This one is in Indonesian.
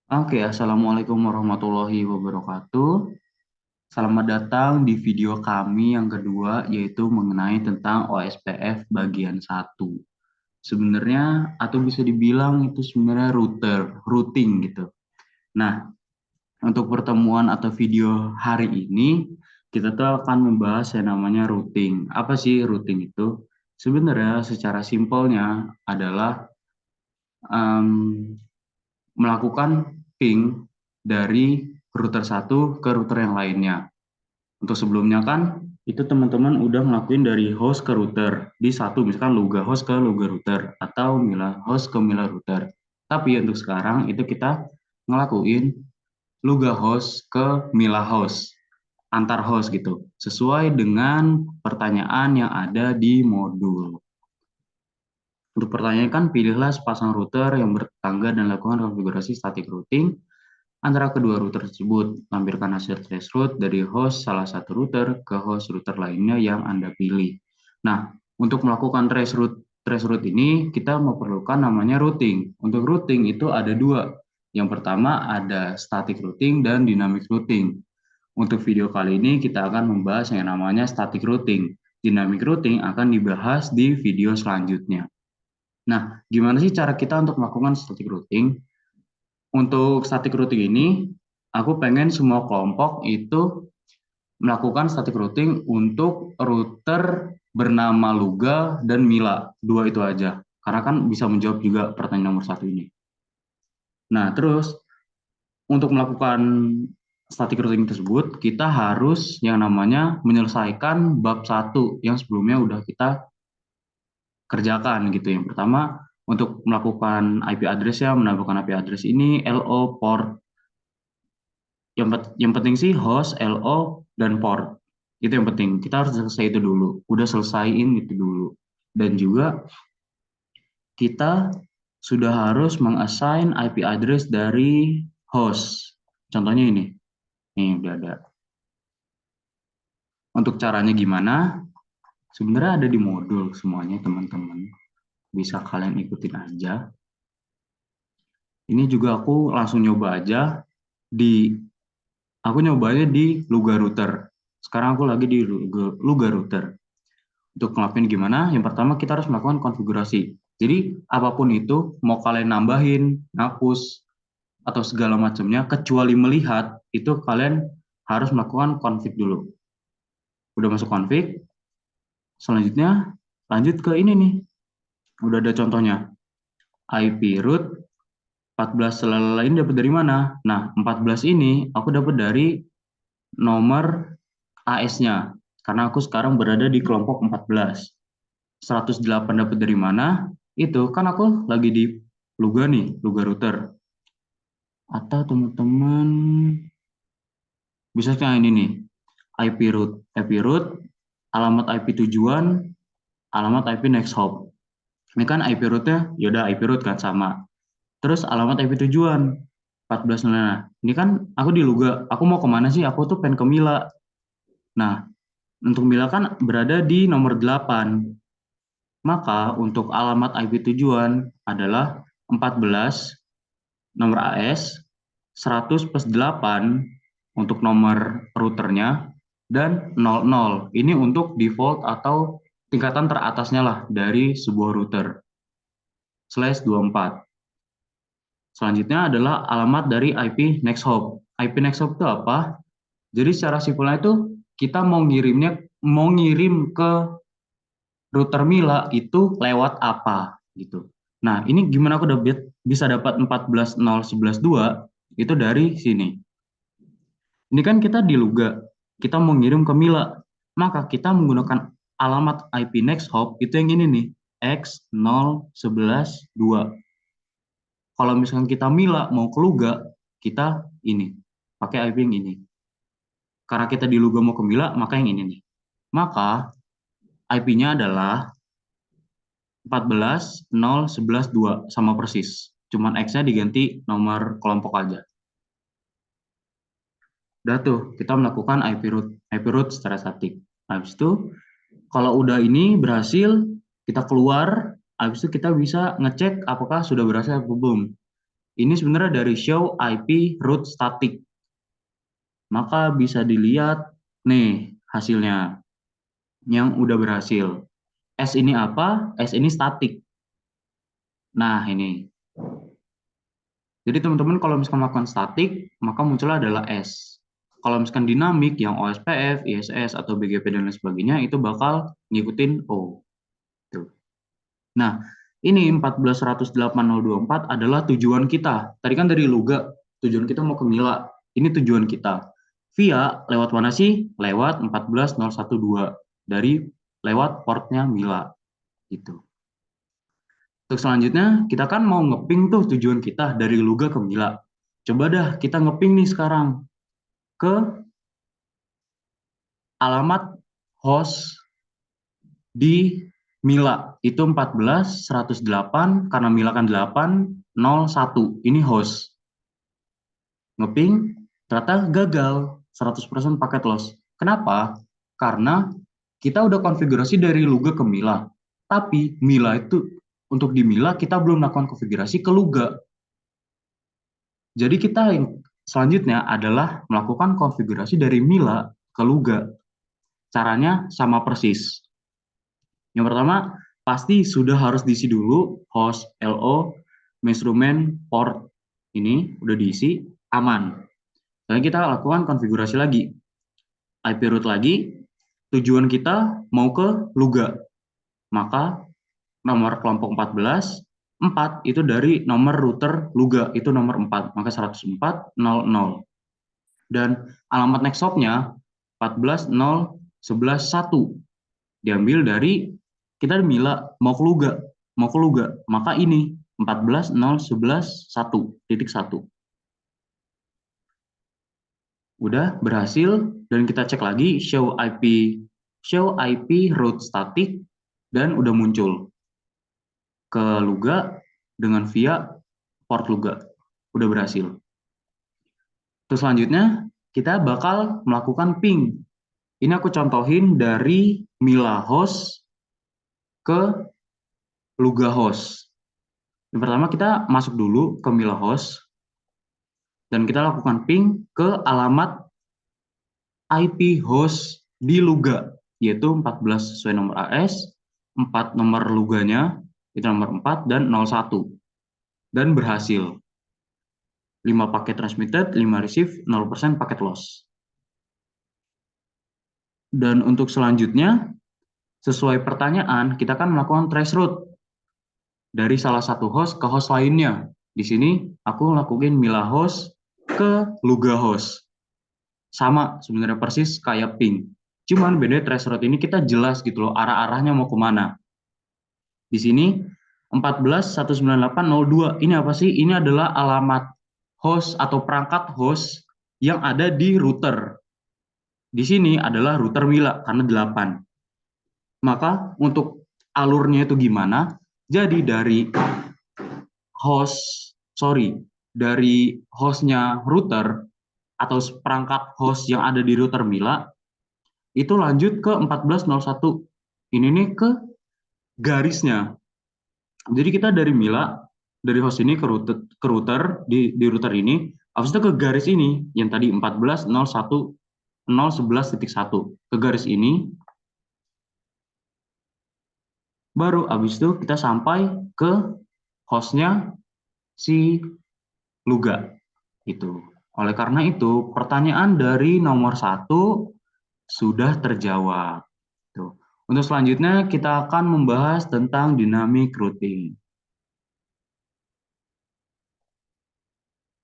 Oke, Assalamualaikum warahmatullahi wabarakatuh. Selamat datang di video kami yang kedua, yaitu mengenai tentang OSPF bagian satu. Sebenarnya, atau bisa dibilang itu sebenarnya routing gitu. Nah, untuk pertemuan atau video hari ini, kita tuh akan membahas yang namanya routing. Apa sih routing itu? Sebenarnya secara simpelnya adalah em, melakukan ping dari router satu ke router yang lainnya. Untuk sebelumnya kan itu teman-teman udah ngelakuin dari host ke router di satu, misalkan Luga host ke Luga router atau Mila host ke Mila router. Tapi untuk sekarang itu kita ngelakuin Luga host ke Mila host, antar host gitu, sesuai dengan pertanyaan yang ada di modul. Untuk pertanyaan kan pilihlah sepasang router yang bertetangga dan lakukan konfigurasi static routing antara kedua router tersebut. Lampirkan hasil traceroute dari host salah satu router ke host router lainnya yang Anda pilih. Nah, untuk melakukan traceroute ini kita memerlukan namanya routing. Untuk routing itu ada dua. Yang pertama ada static routing dan dynamic routing. Untuk video kali ini kita akan membahas yang namanya static routing. Dynamic routing akan dibahas di video selanjutnya. Nah, gimana sih cara kita untuk melakukan static routing? Untuk static routing ini, aku pengen semua kelompok itu melakukan static routing untuk router bernama Luga dan Mila. Dua itu aja. Karena kan bisa menjawab juga pertanyaan nomor satu ini. Nah, terus untuk melakukan static routing tersebut, kita harus yang namanya menyelesaikan bab satu yang sebelumnya udah kita kerjakan gitu. Yang pertama, untuk melakukan IP address ya, menambahkan IP address ini, LO, port, yang penting sih host, LO, dan port. Itu yang penting. Kita harus selesai itu dulu. Udah selesaiin itu dulu. Dan juga kita sudah harus mengassign IP address dari host. Contohnya ini. Nih, udah ada. Untuk caranya gimana? Sebenarnya ada di modul semuanya, teman-teman. Bisa kalian ikutin aja. Ini juga aku langsung nyoba aja di aku nyobanya di Luga Router. Sekarang aku lagi di Luga Router. Untuk ngelakuin gimana? Yang pertama kita harus melakukan konfigurasi. Jadi apapun itu, mau kalian nambahin, hapus, atau segala macamnya, kecuali melihat, itu kalian harus melakukan config dulu. Udah masuk config, selanjutnya lanjut ke ini nih. Udah ada contohnya. IP root 14 lain dapat dari mana? Nah, 14 ini aku dapat dari nomor AS-nya. Karena aku sekarang berada di kelompok 14. 108 dapat dari mana? Itu kan aku lagi di Luga nih, Luga router. Atau teman-teman bisa kayak ini nih, IP root, alamat IP tujuan, alamat IP next hop. Ini kan IP rootnya, yaudah IP root kan sama. Terus alamat IP tujuan, 14. Nah, ini kan aku di Luga, aku mau kemana sih? Aku tuh pengen ke Mila. Nah, untuk Mila kan berada di nomor 8. Maka untuk alamat IP tujuan adalah 14 nomor AS, 100 plus 8 untuk nomor routernya, dan 00. Ini untuk default atau tingkatan teratasnya lah dari sebuah router, slash 24. Selanjutnya adalah alamat dari IP next hop. IP next hop itu apa? Jadi secara simpelnya itu kita mau ngirim ke router Mila itu lewat apa gitu. Nah, ini gimana aku bisa dapat 14.0.11.2 itu dari sini. Ini kan kita di Luga, kita mau ngirim ke Mila, maka kita menggunakan alamat IP next hop itu yang ini nih, X0112. Kalau misalkan kita Mila mau ke Luga, kita ini, pakai IP yang ini. Karena kita di Luga mau ke Mila, maka yang ini nih. Maka IP-nya adalah 14.0.11.2 sama persis. Cuman X-nya diganti nomor kelompok aja. Udah tuh, kita melakukan IP root secara statik. Habis itu, kalau udah ini berhasil, kita keluar, habis itu kita bisa ngecek apakah sudah berhasil atau belum. Ini sebenarnya dari show IP route static. Maka bisa dilihat nih hasilnya yang udah berhasil. S ini apa? S ini statik. Nah, ini. Jadi teman-teman kalau misalkan melakukan statik, maka munculnya adalah S. Kalau misalkan dinamik yang OSPF, ISS, atau BGP dan lain sebagainya, itu bakal ngikutin O. Tuh. Nah, ini 14.108.024 adalah tujuan kita. Tadi kan dari Luga, tujuan kita mau ke Mila. Ini tujuan kita. Via lewat mana sih? Lewat 14.012 dari lewat portnya Mila. Gitu. Untuk selanjutnya, kita kan mau ngeping tuh tujuan kita dari Luga ke Mila. Coba dah kita ngeping nih sekarang ke alamat host di Mila. Itu 14.108, karena Mila kan 801. Ini host. Ngeping, ternyata gagal. 100% paket loss. Kenapa? Karena kita udah konfigurasi dari Luga ke Mila. Tapi Mila itu, untuk di Mila kita belum melakukan konfigurasi ke Luga. Jadi kita yang selanjutnya adalah melakukan konfigurasi dari Mila ke Luga. Caranya sama persis. Yang pertama, pasti sudah harus diisi dulu host, LO, instrumen, port. Ini udah diisi, aman. Sekarang kita lakukan konfigurasi lagi. IP route lagi, tujuan kita mau ke Luga. Maka nomor kelompok 14, 4 itu dari nomor router Luga, itu nomor 4, maka 104.0.0. Dan alamat next hop-nya 14.0.11.1 diambil dari kita Mila mau ke Luga, maka ini 14.0.11.1.1. Udah berhasil, dan kita cek lagi show IP route static, dan udah muncul ke Luga dengan via port Luga. Udah berhasil. Terus selanjutnya kita bakal melakukan ping. Ini aku contohin dari Mila host ke Luga host. Yang pertama kita masuk dulu ke Mila host dan kita lakukan ping ke alamat IP host di Luga, yaitu 14 sesuai nomor AS, 4 nomor Luganya, itu nomor 4 dan 01. Dan berhasil. 5 paket transmitted, 5 receive, 0% paket loss. Dan untuk selanjutnya, sesuai pertanyaan, kita akan melakukan trace route dari salah satu host ke host lainnya. Di sini aku lakuin Mila host ke Luga host. Sama sebenarnya persis kayak ping. Cuman beda trace route ini kita jelas gitu loh, arah-arahnya mau kemana. Di sini 14.198.02. Ini apa sih? Ini adalah alamat host atau perangkat host yang ada di router. Di sini adalah router Mila karena 8. Maka untuk alurnya itu gimana? Jadi dari hostnya router atau perangkat host yang ada di router Mila itu lanjut ke 14.01. Ini nih ke garisnya. Jadi kita dari Mila, dari host ini ke router di router ini, habis itu ke garis ini yang tadi 14.0.1.0.11.1 ke garis ini. Baru habis itu kita sampai ke hostnya si Luga. Itu. Oleh karena itu, pertanyaan dari nomor 1 sudah terjawab. Tuh. Untuk selanjutnya, kita akan membahas tentang dynamic routing.